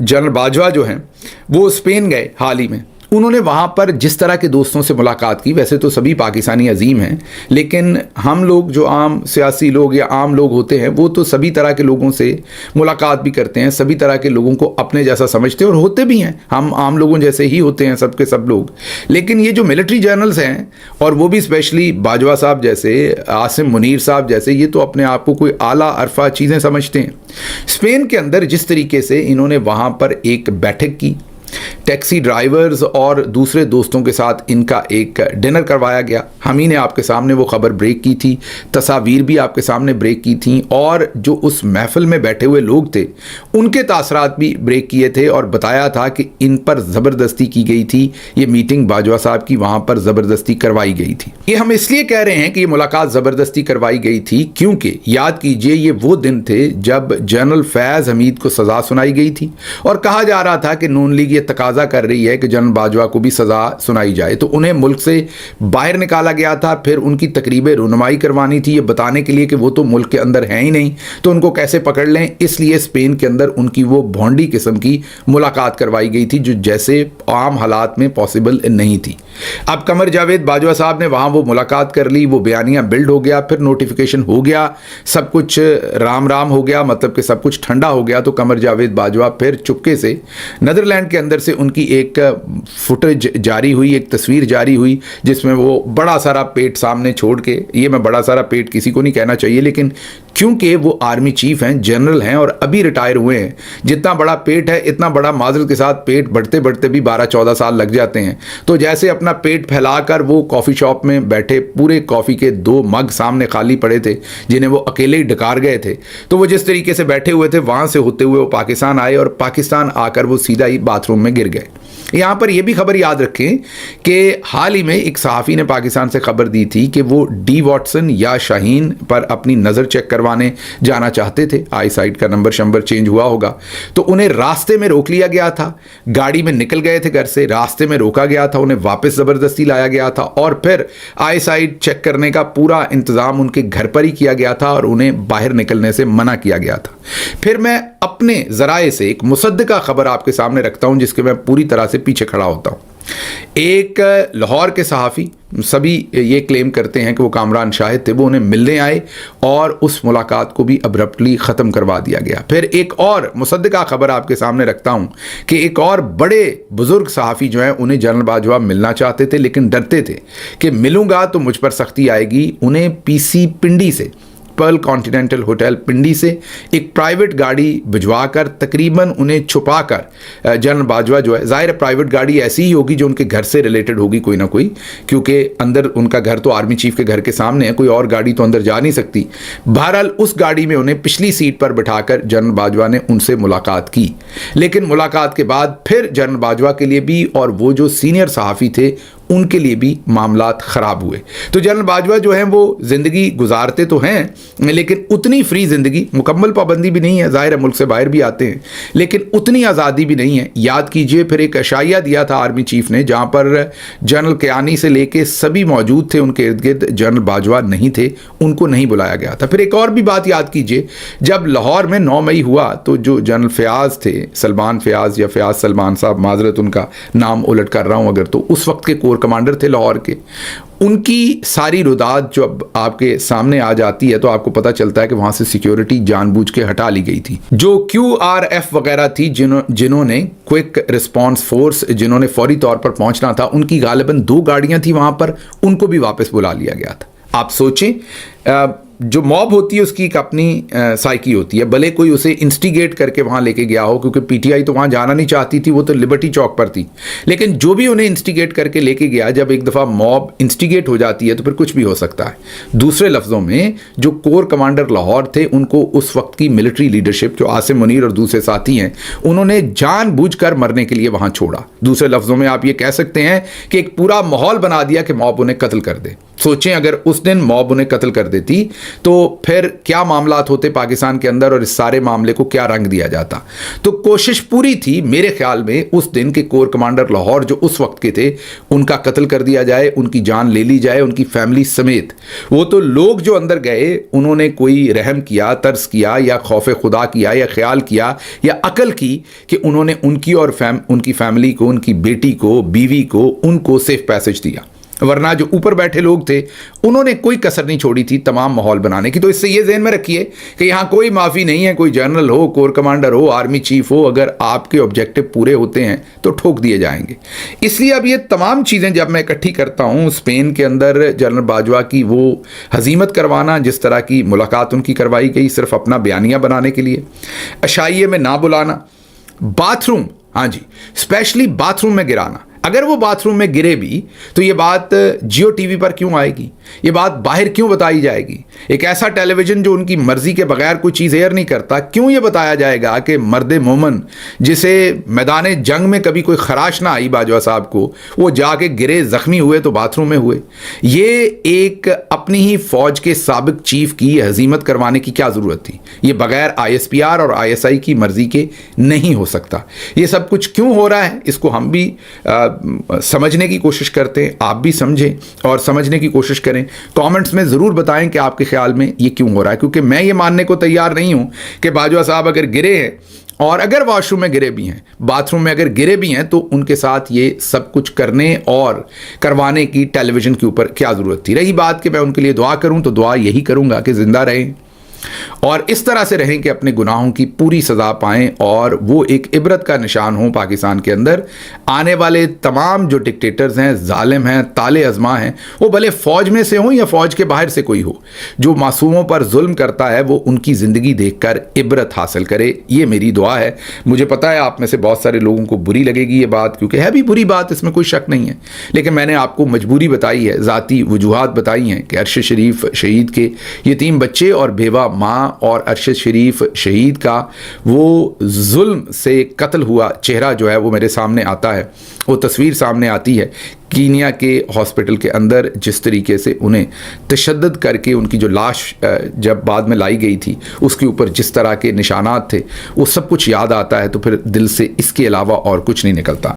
General Bajwa जो हैं वो स्पेन गए हाल ही में। उन्होंने वहाँ पर जिस तरह के दोस्तों से मुलाकात की, वैसे तो सभी पाकिस्तानी अजीम हैं, लेकिन हम लोग जो आम सियासी लोग या आम लोग होते हैं वो तो सभी तरह के लोगों से मुलाकात भी करते हैं, सभी तरह के लोगों को अपने जैसा समझते हैं और होते भी हैं, हम आम लोगों जैसे ही होते हैं सब के सब लोग। लेकिन ये जो मिलिट्री जर्नल्स हैं, और वो भी स्पेशली बाजवा साहब जैसे, आसिम मुनीर साहब जैसे, ये तो अपने आप को कोई आला अरफा चीज़ें समझते हैं। स्पेन के अंदर जिस तरीके से इन्होंने वहाँ पर एक बैठक की, टैक्सी ड्राइवर्स और दूसरे दोस्तों के साथ इनका एक डिनर करवाया गया, हम ही ने आपके सामने वो खबर ब्रेक की थी, तस्वीर भी आपके सामने ब्रेक की थी, और जो उस महफिल में बैठे हुए लोग थे उनके तासरात भी ब्रेक किए थे और बताया था कि इन पर ज़बरदस्ती की गई थी, ये मीटिंग बाजवा साहब की वहाँ पर ज़बरदस्ती करवाई गई थी। ये हम इसलिए कह रहे हैं कि ये मुलाकात ज़बरदस्ती करवाई गई थी क्योंकि याद कीजिए ये वो दिन थे जब जनरल फैज़ हमीद को सज़ा सुनाई गई थी और कहा जा रहा था कि नून लीग तकाजा कर रही है कि जनरल बाजवा को भी सज़ा सुनाई जाए, तो उन्हें मुल्क से बाहर निकाला गया था। फिर उनकी तकरीबें रुनमाई करवानी थी ये बताने के लिए कि वो तो मुल्क के अंदर है ही नहीं, तो उनको कैसे पकड़ लें, इसलिए स्पेन के अंदर उनकी वो भोंडी किस्म की मुलाकात करवाई गई थी जो जैसे आम हालात में पॉसिबल नहीं थी। अब कमर जावेद बाजवा साहब ने वहाँ वो मुलाकात कर ली, वो बयानिया बिल्ड हो गया, फिर नोटिफिकेशन हो गया, सब कुछ राम राम हो गया, मतलब कि सब कुछ ठंडा हो गया। तो कमर जावेद बाजवा फिर चुपके से नीदरलैंड के अंदर से उनकी एक फुटेज जारी हुई, एक तस्वीर जारी हुई जिसमें वो बड़ा सारा पेट सामने छोड़ के, ये मैं बड़ा सारा पेट किसी को नहीं कहना चाहिए, लेकिन क्योंकि वो आर्मी चीफ हैं, जनरल हैं और अभी रिटायर हुए हैं, जितना बड़ा पेट है इतना बड़ा माजरत के साथ पेट बढ़ते बढ़ते भी 12-14 साल लग जाते हैं। तो जैसे अपना पेट फैलाकर वो कॉफ़ी शॉप में बैठे, पूरे कॉफ़ी के 2 मग सामने खाली पड़े थे जिन्हें वो अकेले ही डकार गए थे, तो वो जिस तरीके से बैठे हुए थे वहाँ से होते हुए वो पाकिस्तान आए और पाकिस्तान आकर वो सीधा ही बाथरूम में गिर गए। यहाँ पर यह भी खबर याद रखें कि हाल ही में एक सहाफ़ी ने पाकिस्तान से खबर दी थी कि वो डी वॉटसन या शाहीन पर अपनी नज़र चेक करवाने जाना चाहते थे, आई साइट का नंबर शंबर चेंज हुआ होगा, तो उन्हें रास्ते में रोक लिया गया था, गाड़ी में निकल गए थे घर से, रास्ते में रोका गया था, उन्हें वापस ज़बरदस्ती लाया गया था और फिर आई साइट चेक करने का पूरा इंतज़ाम उनके घर पर ही किया गया था और उन्हें बाहर निकलने से मना किया गया था। फिर मैं अपने ज़राए से एक मुसद्दका खबर आपके सामने रखता हूं जिसके मैं पूरी तरह से पीछे खड़ा होता हूं। एक लाहौर के सहाफ़ी, सभी ये क्लेम करते हैं कि वो कामरान शाहिद थे, वो उन्हें मिलने आए और उस मुलाकात को भी अब्रप्टली ख़त्म करवा दिया गया। फिर एक और मुसद्दका खबर आपके सामने रखता हूँ कि एक और बड़े बुज़ुर्ग सहाफ़ी जो हैं उन्हें जनरल बाजवा मिलना चाहते थे लेकिन डरते थे कि मिलूँगा तो मुझ पर सख्ती आएगी। उन्हें पीसी पिंडी से, पर्ल कॉन्टिनेंटल होटल पिंडी से एक प्राइवेट गाड़ी भिजवाकर तकरीबन उन्हें छुपाकर जनरल बाजवा जो है, ज़ाहिर प्राइवेट गाड़ी ऐसी ही होगी जो उनके घर से रिलेटेड होगी कोई ना कोई, क्योंकि अंदर उनका घर तो आर्मी चीफ के घर के सामने है, कोई और गाड़ी तो अंदर जा नहीं सकती। बहरहाल उस गाड़ी में उन्हें पिछली सीट पर बिठाकर जनरल बाजवा ने उनसे मुलाकात की, लेकिन मुलाकात के बाद फिर जनरल बाजवा के लिए भी और वो जो सीनियर सहाफ़ी थे उनके लिए भी मामलात ख़राब हुए। तो जनरल बाजवा जो हैं वो ज़िंदगी गुजारते तो हैं लेकिन उतनी फ्री ज़िंदगी, मुकम्मल पाबंदी भी नहीं है, ज़ाहिर है मुल्क से बाहर भी आते हैं, लेकिन उतनी आज़ादी भी नहीं है। याद कीजिए फिर एक अशाइया दिया था आर्मी चीफ ने जहाँ पर जनरल कियानी से लेके सभी मौजूद थे, उनके इर्द गिर्द जनरल बाजवा नहीं थे, उनको नहीं बुलाया गया था। फिर एक और भी बात याद कीजिए, जब लाहौर में 9 मई हुआ तो जो जनरल फ़याज़ थे, सलमान फ़याज़ या फ़याज़ सलमान साहब, माजरत उनका नाम उलट कर रहा हूँ अगर, तो उस वक्त के कोर कमांडर थे लाहौर के, उनकी सारी रुदात जो अब आपके सामने आ जाती है तो आपको पता चलता है कि वहाँ से सिक्योरिटी जानबूझ के हटा ली गई थी। जो QRF वगैरह थी, जिन्होंने क्विक रिस्पांस फोर्स, जिन्होंने फौरी तौर पर पहुँचना था, उनकी गालिबन 2 गाड़ियाँ थी वहाँ पर, उनको भी वापस बुला लिया गया था। आप सोचें, जो मॉब होती है उसकी एक अपनी साइकी होती है, भले कोई उसे इंस्टिगेट करके वहाँ लेके गया हो, क्योंकि PTI तो वहाँ जाना नहीं चाहती थी, वो तो लिबर्टी चौक पर थी, लेकिन जो भी उन्हें इंस्टिगेट करके लेके गया, जब एक दफ़ा मॉब इंस्टिगेट हो जाती है तो फिर कुछ भी हो सकता है। दूसरे लफ्ज़ों में जो कोर कमांडर लाहौर थे उनको उस वक्त की मिलिट्री लीडरशिप, जो आसिम मुनीर और दूसरे साथी हैं, उन्होंने जानबूझकर मरने के लिए वहाँ छोड़ा। दूसरे लफ्ज़ों में आप ये कह सकते हैं कि एक पूरा माहौल बना दिया कि मॉब उन्हें कत्ल कर दे। सोचें अगर उस दिन मॉब उन्हें कत्ल कर देती तो फिर क्या मामलात होते पाकिस्तान के अंदर और इस सारे मामले को क्या रंग दिया जाता। तो कोशिश पूरी थी मेरे ख्याल में उस दिन के कोर कमांडर लाहौर जो उस वक्त के थे उनका कत्ल कर दिया जाए, उनकी जान ले ली जाए, उनकी फैमिली समेत। वो तो लोग जो अंदर गए उन्होंने कोई रहम किया, तरस किया या खौफ खुदा किया या ख्याल किया या अकल की कि उन्होंने उनकी और उनकी फैमिली को, उनकी बेटी को, बीवी को, उनको सेफ पैसेज दिया। वरना जो ऊपर बैठे लोग थे उन्होंने कोई कसर नहीं छोड़ी थी तमाम माहौल बनाने की। तो इससे ये ज़हन में रखिए कि यहाँ कोई माफ़ी नहीं है, कोई जनरल हो, कोर कमांडर हो, आर्मी चीफ हो, अगर आपके ऑब्जेक्टिव पूरे होते हैं तो ठोक दिए जाएंगे। इसलिए अब ये तमाम चीज़ें जब मैं इकट्ठी करता हूँ, स्पेन के अंदर जनरल बाजवा की वो हजीमत करवाना, जिस तरह की मुलाकात उनकी करवाई गई सिर्फ अपना बयानिया बनाने के लिए, अशाइये में ना बुलाना, बाथरूम, हाँ जी, स्पेशली बाथरूम में गिराना। अगर वो बाथरूम में गिरे भी तो ये बात जियो टीवी पर क्यों आएगी, ये बात बाहर क्यों बताई जाएगी? एक ऐसा टेलीविज़न जो उनकी मर्ज़ी के बगैर कोई चीज़ एयर नहीं करता, क्यों ये बताया जाएगा कि मर्द मोमन जिसे मैदान जंग में कभी कोई खराश ना आई बाजवा साहब को, वो जाके गिरे, ज़ख्मी हुए तो बाथरूम में हुए? ये एक अपनी ही फ़ौज के साबिक चीफ की हजीमत करवाने की क्या ज़रूरत थी? ये बगैर ISPR और ISI की मर्ज़ी के नहीं हो सकता। ये सब कुछ क्यों हो रहा है इसको हम भी समझने की कोशिश करते हैं, आप भी समझें और समझने की कोशिश करें। कमेंट्स में ज़रूर बताएं कि आपके ख्याल में ये क्यों हो रहा है, क्योंकि मैं ये मानने को तैयार नहीं हूं कि बाजवा साहब अगर गिरे हैं और अगर वॉशरूम में गिरे भी हैं, बाथरूम में अगर गिरे भी हैं, तो उनके साथ ये सब कुछ करने और करवाने की टेलीविज़न के ऊपर क्या ज़रूरत थी। रही बात कि मैं उनके लिए दुआ करूं तो दुआ यही करूंगा कि ज़िंदा रहें और इस तरह से रहें कि अपने गुनाहों की पूरी सज़ा पाएं और वो एक इबरत का निशान हो पाकिस्तान के अंदर। आने वाले तमाम जो डिक्टेटर्स हैं, जालिम हैं, ताले अज़मा हैं, वो भले फ़ौज में से हों या फ़ौज के बाहर से कोई हो, जो मासूमों पर जुल्म करता है वो उनकी ज़िंदगी देखकर इबरत हासिल करे। ये मेरी दुआ है। मुझे पता है आप में से बहुत सारे लोगों को बुरी लगेगी ये बात, क्योंकि है भी बुरी बात, इसमें कोई शक नहीं है, लेकिन मैंने आपको मजबूरी बताई है, ज़ाती वजूहात बताई हैं कि अरशद शरीफ शहीद के यतीम बच्चे और बेवा माँ और अरशद शरीफ शहीद का वो जुल्म से कत्ल हुआ चेहरा जो है वो मेरे सामने आता है, वो तस्वीर सामने आती है कीनिया के हॉस्पिटल के अंदर जिस तरीके से उन्हें तशद्दुद करके उनकी जो लाश जब बाद में लाई गई थी उसके ऊपर जिस तरह के निशानात थे, वो सब कुछ याद आता है तो फिर दिल से इसके अलावा और कुछ नहीं निकलता।